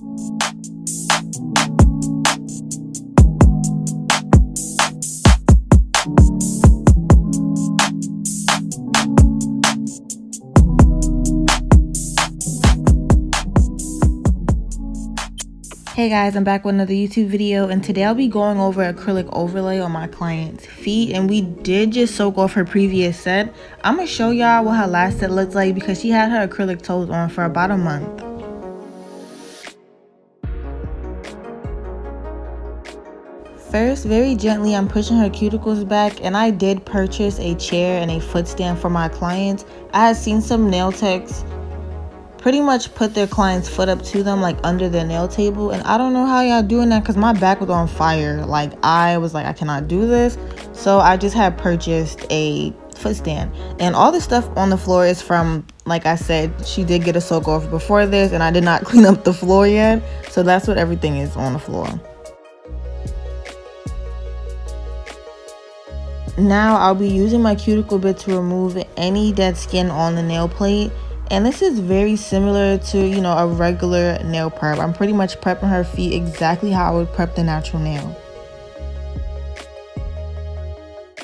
Hey guys, I'm back with another YouTube video, and today I'll be going over acrylic overlay on my client's feet. And we did just soak off her previous set. I'm gonna show y'all what her last set looks like because she had her acrylic toes on for about a month. First, very gently, I'm pushing her cuticles back, and I did purchase a chair and a foot stand for my clients. I had seen some nail techs pretty much put their client's foot up to them, like under their nail table, and I don't know how y'all doing that because my back was on fire. Like, I was like, I cannot do this. So I just had purchased a foot stand, and all the stuff on the floor is from, like I said, she did get a soak off before this, and I did not clean up the floor yet, so that's what everything is on the floor. Now I'll be using my cuticle bit to remove any dead skin on the nail plate. And this is very similar to, a regular nail prep. I'm pretty much prepping her feet exactly how I would prep the natural nail.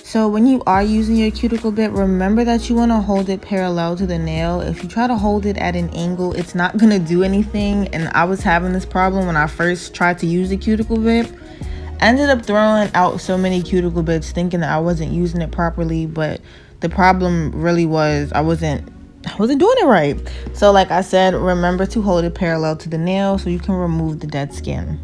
So when you are using your cuticle bit, remember that you want to hold it parallel to the nail. If you try to hold it at an angle, it's not going to do anything. And I was having this problem when I first tried to use the cuticle bit. I ended up throwing out so many cuticle bits thinking that I wasn't using it properly, but the problem really was I wasn't doing it right. So like I said, remember to hold it parallel to the nail so you can remove the dead skin.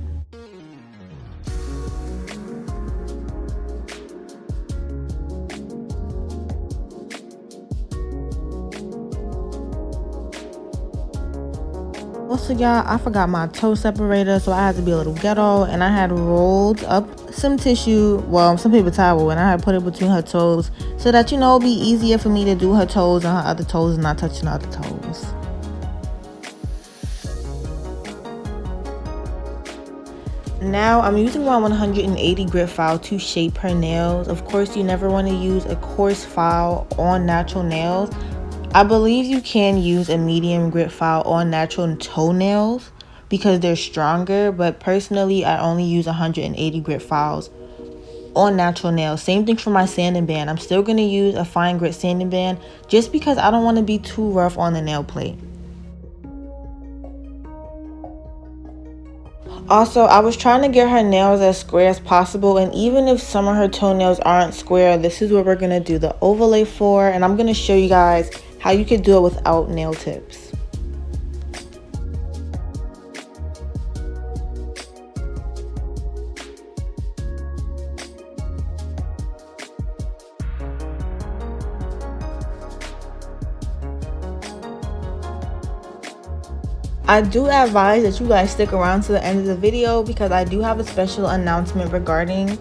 Also, y'all, I forgot my toe separator, so I had to be a little ghetto, and I had rolled up some tissue, well, some paper towel, and I had put it between her toes so that, it'll be easier for me to do her toes and her other toes and not touching the other toes. Now I'm using my 180 grit file to shape her nails. Of course, you never want to use a coarse file on natural nails. I believe you can use a medium grit file on natural toenails because they're stronger, but personally I only use 180 grit files on natural nails. Same thing for my sanding band. I'm still going to use a fine grit sanding band just because I don't want to be too rough on the nail plate. Also, I was trying to get her nails as square as possible, and even if some of her toenails aren't square, this is what we're going to do the overlay for, and I'm going to show you guys how you could do it without nail tips. I do advise that you guys stick around to the end of the video because I do have a special announcement regarding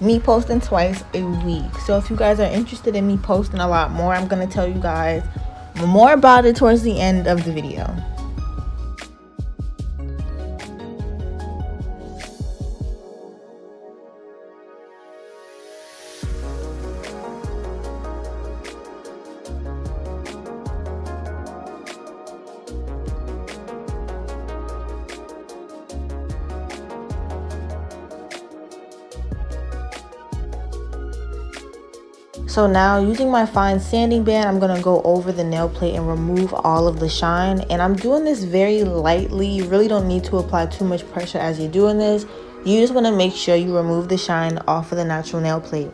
me posting twice a week. So if you guys are interested in me posting a lot more, I'm going to tell you guys more about it towards the end of the video. So now, using my fine sanding band, I'm going to go over the nail plate and remove all of the shine. And I'm doing this very lightly. You really don't need to apply too much pressure as you're doing this. You just want to make sure you remove the shine off of the natural nail plate.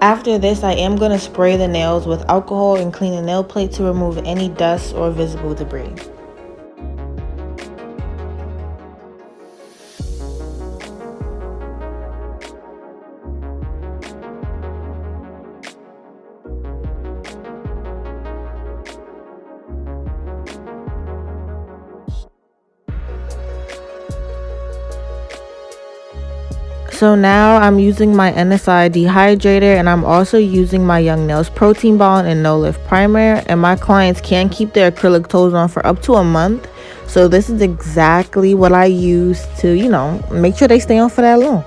After this, I am going to spray the nails with alcohol and clean the nail plate to remove any dust or visible debris. So now I'm using my NSI Dehydrator, and I'm also using my Young Nails Protein Bond and No Lift Primer, and my clients can keep their acrylic toes on for up to a month. So this is exactly what I use to, make sure they stay on for that long.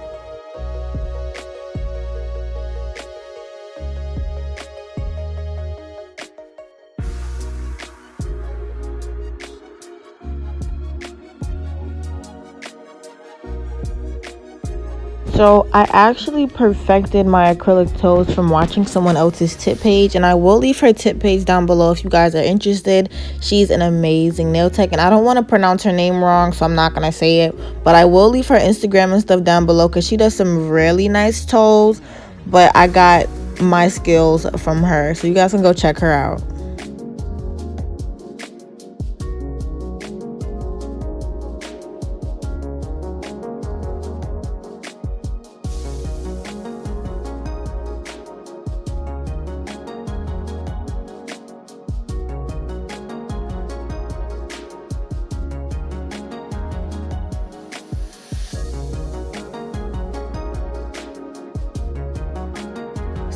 So I actually perfected my acrylic toes from watching someone else's tip page, and I will leave her tip page down below if you guys are interested. She's an amazing nail tech, and I don't want to pronounce her name wrong, so I'm not going to say it, but I will leave her Instagram and stuff down below because she does some really nice toes, but I got my skills from her, so you guys can go check her out.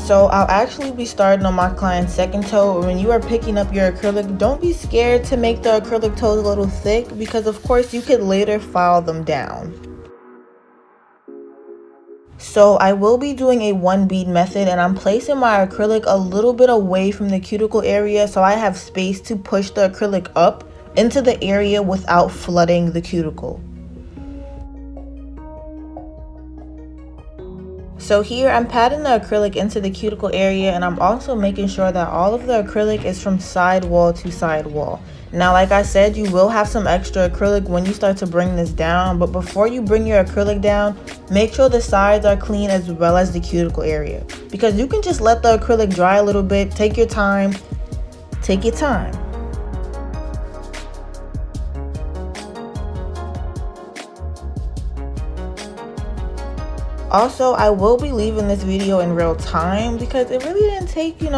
So I'll actually be starting on my client's second toe. When you are picking up your acrylic, don't be scared to make the acrylic toes a little thick, because of course you could later file them down. So I will be doing a one bead method, and I'm placing my acrylic a little bit away from the cuticle area so I have space to push the acrylic up into the area without flooding the cuticle. So here I'm patting the acrylic into the cuticle area, and I'm also making sure that all of the acrylic is from side wall to side wall. Now, like I said, you will have some extra acrylic when you start to bring this down, but before you bring your acrylic down, make sure the sides are clean as well as the cuticle area, because you can just let the acrylic dry a little bit. Take your time. Take your time. Also, I will be leaving this video in real time because it really didn't take, it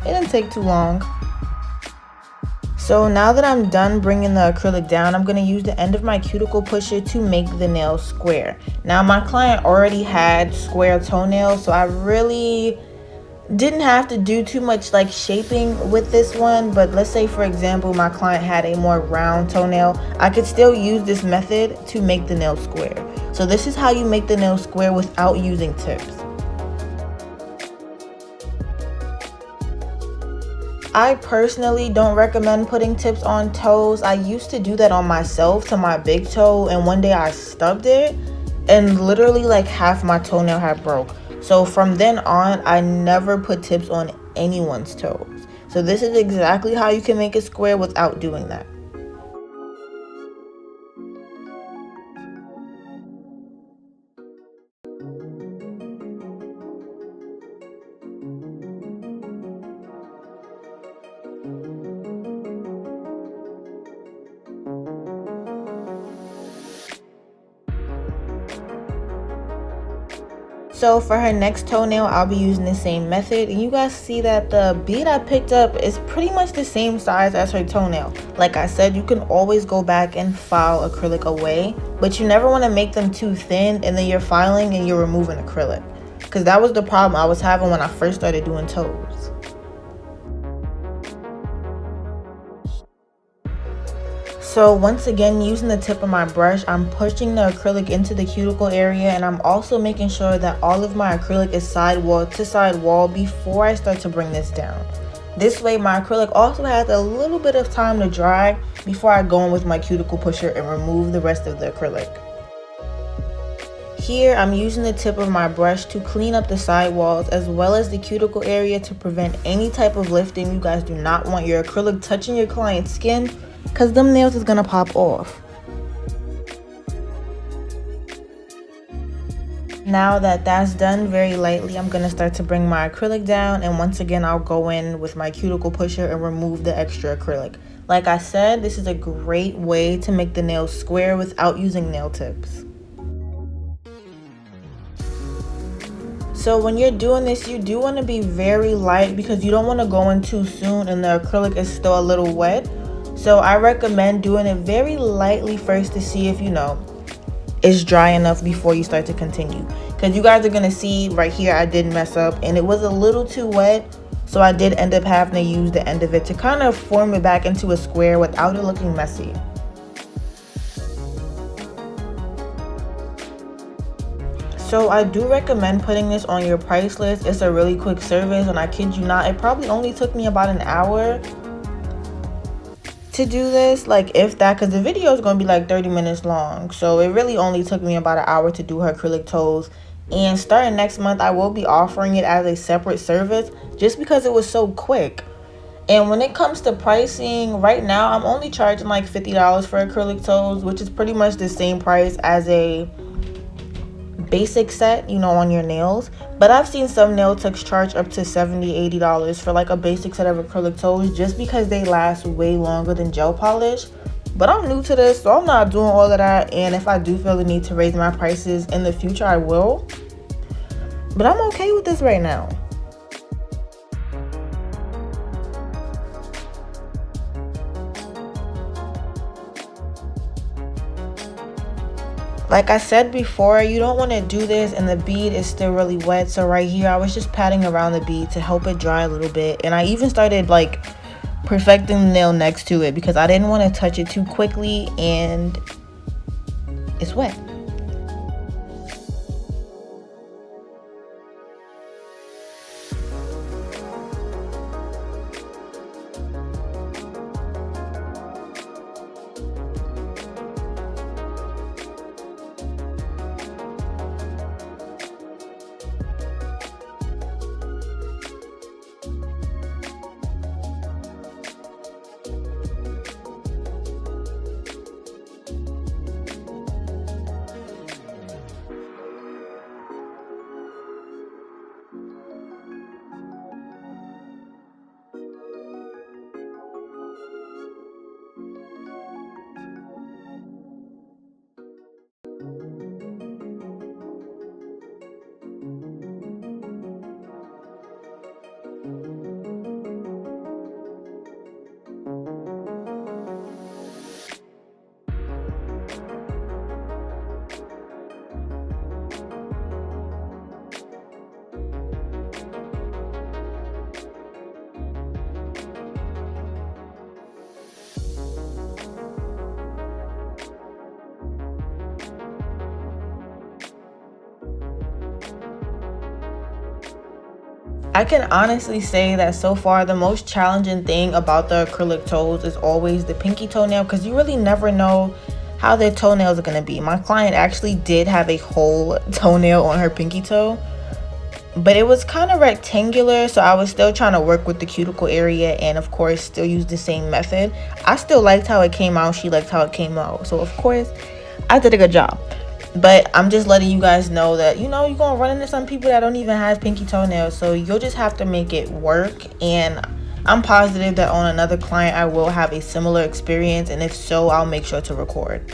didn't take too long. So now that I'm done bringing the acrylic down, I'm going to use the end of my cuticle pusher to make the nail square. Now, my client already had square toenails, so I really didn't have to do too much like shaping with this one. But let's say, for example, my client had a more round toenail, I could still use this method to make the nail square. So this is how you make the nail square without using tips. I personally don't recommend putting tips on toes. I used to do that on myself to my big toe, and one day I stubbed it and literally like half my toenail had broke. So from then on, I never put tips on anyone's toes. So this is exactly how you can make a square without doing that. So for her next toenail, I'll be using the same method, and you guys see that the bead I picked up is pretty much the same size as her toenail. Like I said, you can always go back and file acrylic away, but you never want to make them too thin and then you're filing and you're removing acrylic, because that was the problem I was having when I first started doing toes. So once again, using the tip of my brush, I'm pushing the acrylic into the cuticle area, and I'm also making sure that all of my acrylic is side wall to side wall before I start to bring this down. This way my acrylic also has a little bit of time to dry before I go in with my cuticle pusher and remove the rest of the acrylic. Here I'm using the tip of my brush to clean up the side walls as well as the cuticle area to prevent any type of lifting. You guys do not want your acrylic touching your client's skin, because them nails is gonna pop off. Now that that's done, very lightly I'm gonna start to bring my acrylic down, and once again I'll go in with my cuticle pusher and remove the extra acrylic. Like I said, this is a great way to make the nails square without using nail tips. So when you're doing this, you do want to be very light because you don't want to go in too soon and the acrylic is still a little wet. So I recommend doing it very lightly first to see if it's dry enough before you start to continue. because you guys are going to see right here I did mess up and it was a little too wet. So I did end up having to use the end of it to kind of form it back into a square without it looking messy. So I do recommend putting this on your price list. It's a really quick service, and I kid you not, it probably only took me about an hour to do this, like if that, because the video is going to be like 30 minutes long. So it really only took me about an hour to do her acrylic toes. And starting next month, I will be offering it as a separate service just because it was so quick. And when it comes to pricing, right now I'm only charging like $50 for acrylic toes, which is pretty much the same price as a basic set, you know, on your nails. But I've seen some nail techs charge up to $70-$80 for like a basic set of acrylic toes just because they last way longer than gel polish. But I'm new to this, so I'm not doing all of that, and if I do feel the need to raise my prices in the future, I will. But I'm okay with this right now. Like I said before, you don't want to do this and the bead is still really wet. So right here, I was just patting around the bead to help it dry a little bit. And I even started like perfecting the nail next to it because I didn't want to touch it too quickly and it's wet. I can honestly say that so far the most challenging thing about the acrylic toes is always the pinky toenail, because you really never know how their toenails are going to be. My client actually did have a whole toenail on her pinky toe, but it was kind of rectangular, so I was still trying to work with the cuticle area and of course still use the same method. I still liked how it came out, she liked how it came out, so of course I did a good job. But I'm just letting you guys know that, you know, you're gonna run into some people that don't even have pinky toenails, so you'll just have to make it work. And I'm positive that on another client I will have a similar experience, and if so, I'll make sure to record.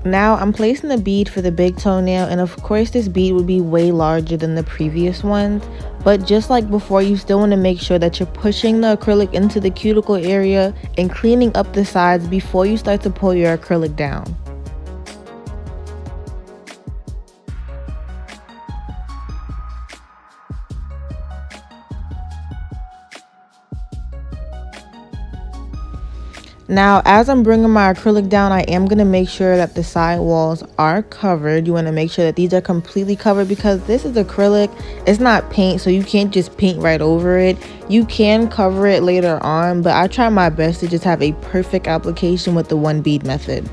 Now I'm placing the bead for the big toenail, and of course this bead would be way larger than the previous ones, but just like before, you still want to make sure that you're pushing the acrylic into the cuticle area and cleaning up the sides before you start to pull your acrylic down. Now, as I'm bringing my acrylic down, I am going to make sure that the side walls are covered. You want to make sure that these are completely covered because this is acrylic. It's not paint, so you can't just paint right over it. You can cover it later on, but I try my best to just have a perfect application with the one bead method.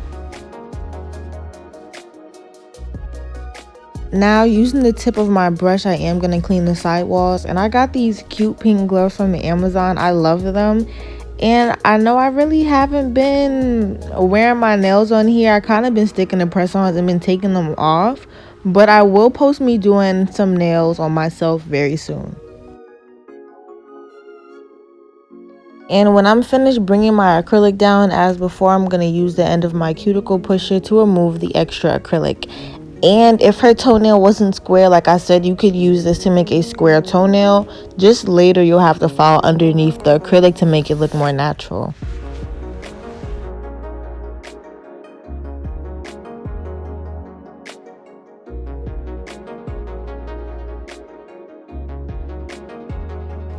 Now, using the tip of my brush, I am going to clean the sidewalls, and I got these cute pink gloves from Amazon. I love them, and I know I really haven't been wearing my nails on here. I kind of been sticking to press-ons and been taking them off, but I will post me doing some nails on myself very soon. And when I'm finished bringing my acrylic down, as before, I'm going to use the end of my cuticle pusher to remove the extra acrylic. And if her toenail wasn't square, like I said, you could use this to make a square toenail. Just later, you'll have to file underneath the acrylic to make it look more natural.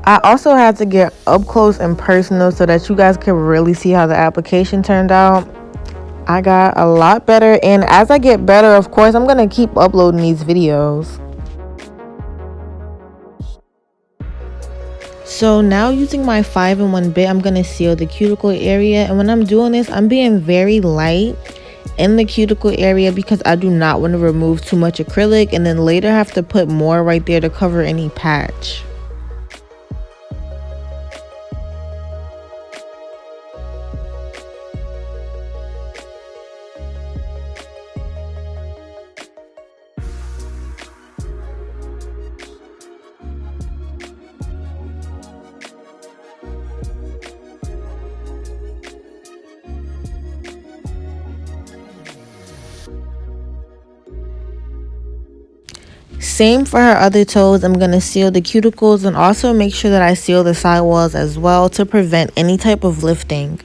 I also had to get up close and personal so that you guys could really see how the application turned out. I got a lot better, and as I get better, of course, I'm going to keep uploading these videos. So now using my 5-in-1 bit, I'm going to seal the cuticle area, and when I'm doing this, I'm being very light in the cuticle area because I do not want to remove too much acrylic and then later have to put more right there to cover any patch. Same for her other toes. I'm going to seal the cuticles and also make sure that I seal the sidewalls as well to prevent any type of lifting.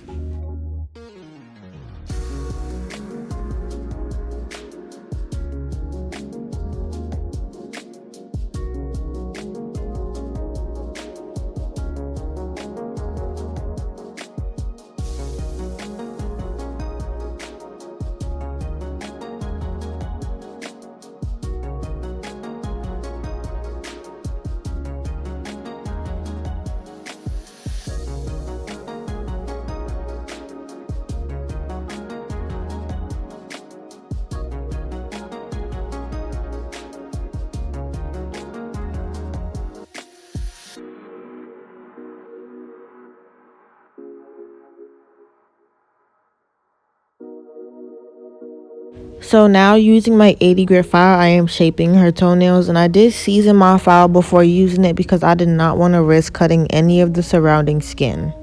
So now using my 80 grit file, I am shaping her toenails, and I did season my file before using it because I did not want to risk cutting any of the surrounding skin.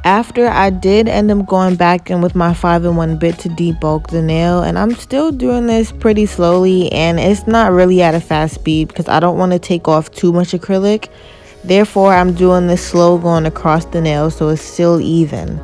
After, I did end up going back in with my 5-in-1 bit to debulk the nail, and I'm still doing this pretty slowly, and it's not really at a fast speed because I don't want to take off too much acrylic. Therefore, I'm doing this slow going across the nail so it's still even.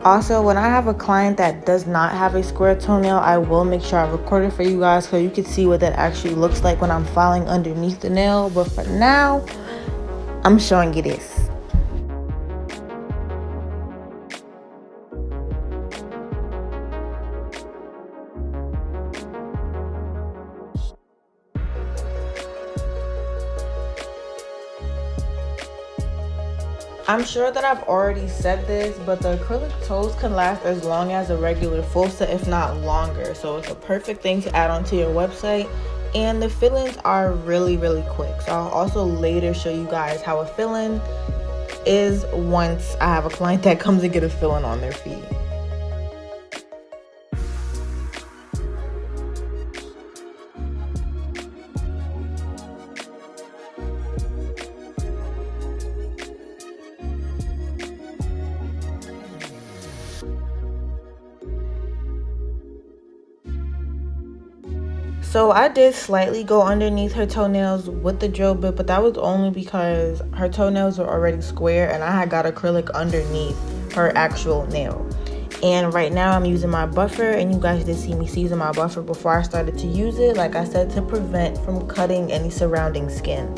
Also, when I have a client that does not have a square toenail, I will make sure I record it for you guys so you can see what that actually looks like when I'm filing underneath the nail. But for now, I'm showing you this. I'm sure that I've already said this, but the acrylic toes can last as long as a regular full set, if not longer. So it's a perfect thing to add onto your website. And the fill-ins are really, really quick. So I'll also later show you guys how a fill-in is once I have a client that comes to get a fill-in on their feet. So I did slightly go underneath her toenails with the drill bit, but that was only because her toenails were already square and I had got acrylic underneath her actual nail. And right now I'm using my buffer, and you guys did see me season my buffer before I started to use it, like I said, to prevent from cutting any surrounding skin.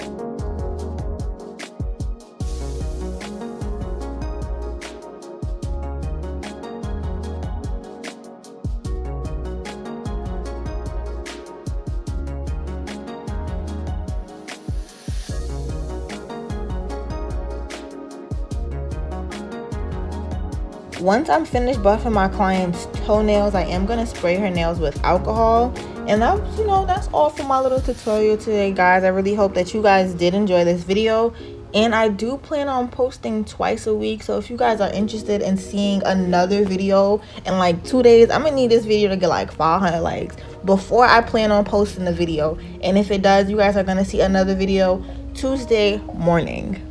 Once I'm finished buffing my client's toenails, I am going to spray her nails with alcohol. And that's all for my little tutorial today, guys. I really hope that you guys did enjoy this video. And I do plan on posting twice a week. So if you guys are interested in seeing another video in like 2 days, I'm going to need this video to get like 500 likes before I plan on posting the video. And if it does, you guys are going to see another video Tuesday morning.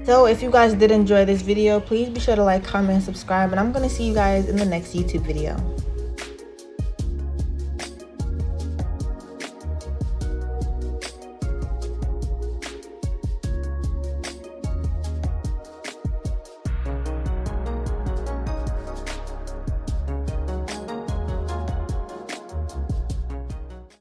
So if you guys did enjoy this video, please be sure to like, comment, and subscribe, and I'm going to see you guys in the next YouTube video.